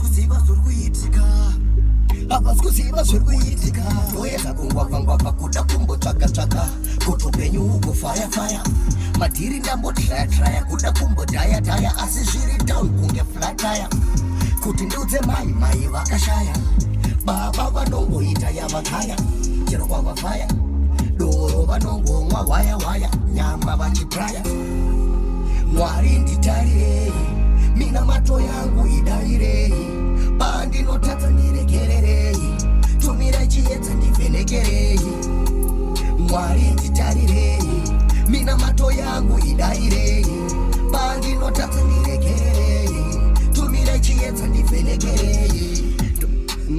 kuziva zvirikuitika apa sikuziva zvirikuitika toenda kungwapangwapa kuda kumbotsvaka kuti upenyu ugofaya madhiri ndambotraya kuda kumbodhaya asi zviri down kunge flataya kuti ndiudze mai vakashaya baba vanongoita yavakaya chero kwavafaya doro vanongomwa waya nyama vachipraya Mwari nditarirei mina mato yangu idairei pandinotadza ndiregererei tumira chiedza ndivhenekerei Mwari nditarirei mina mato yangu idairei pandinotadza ndiregererei tumira chiedza ndivhenekerei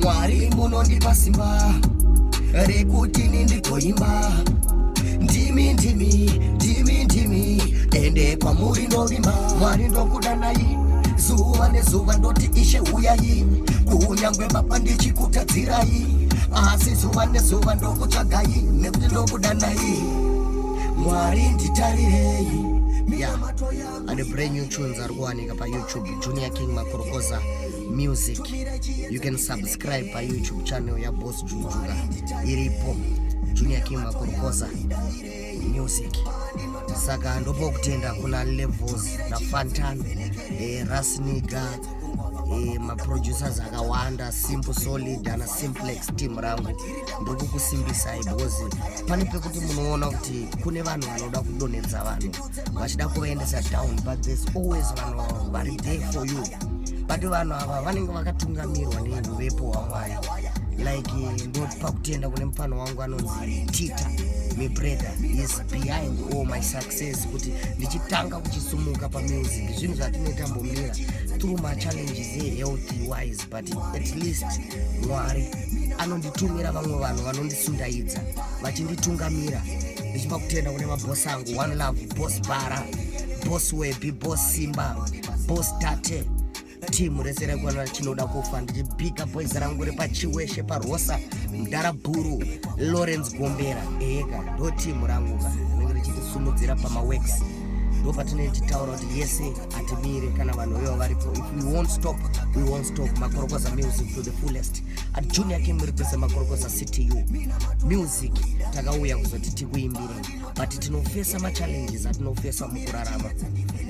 Mwari munondipa simba rekuti nindigoimba ndimi ende kwamuri ndovimba Mwari ndokudanai zuva nezuva ndoti ishe uyai kunyangwe baba ndichikutadzirai asi zuva nezuva ndokutsvagai nekuti ndokudanai Mwari nditarirei. Yeah, and a brand new tunes are going up on YouTube. Junior King Makorokoza Music. You can subscribe by YouTube channel ya Boss Jujuga. Iripo Junior King Makorokoza Music. Saka ndopo kutenda kuna levels na Fantan, Rasniga, ma producers akawanda Simple Solid na Simplex team rangu ndoku kusimbisa ibozi pane pekuti munoona kuti kune vanhu vanoda kudonedza vanhu vachida kuvaendesa down, but there's always vanhu vari there for you. But vanhu ava vanenge vakatungamirwa nemuvepo waMwari, like ndo pakutenda kune mufano wangu anonzi Tita, my brother is behind all my success, kuti ndichitanga kuchisumuka pamusic zvinhu zvatinotambomira through my challenges healthy wise, but at least Mwari anonditumira vamwe vanhu vanondisundaidza vachinditungamira ndichipa kutenda kune mabhosi angu One Love, Boss Bara, Boss Webi, Boss Simba, Boss Tate, team rese rekwana chinoda kufa ndichibika boys rangu repachiweshe parosa Mdaraburu, Lawrence Gombera ega ndo team rangu rinenge richitisimudzira pamaworks ndo patinechitaura kuti yese atimire kana vanhu vevo varipo. If we won't stop, we won't stop. Makorokoza music to the fullest. At Junior King represent Makorokoza CTU music. Takauya kuzoti tikuimbire but tinofesa ma challenges atinofesa mukurarama.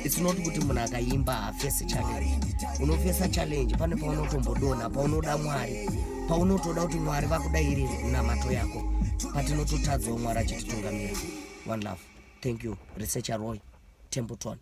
It's not kuti munhu akaimba afese challenge. Unofesa challenge pane paunotombodona, paunoda Mwari, paunotoda kuti Mwari vakudairire namato yako, patinototadzwa Mwari achititungamira. One Love. Thank you. Researcher Roy Templeton.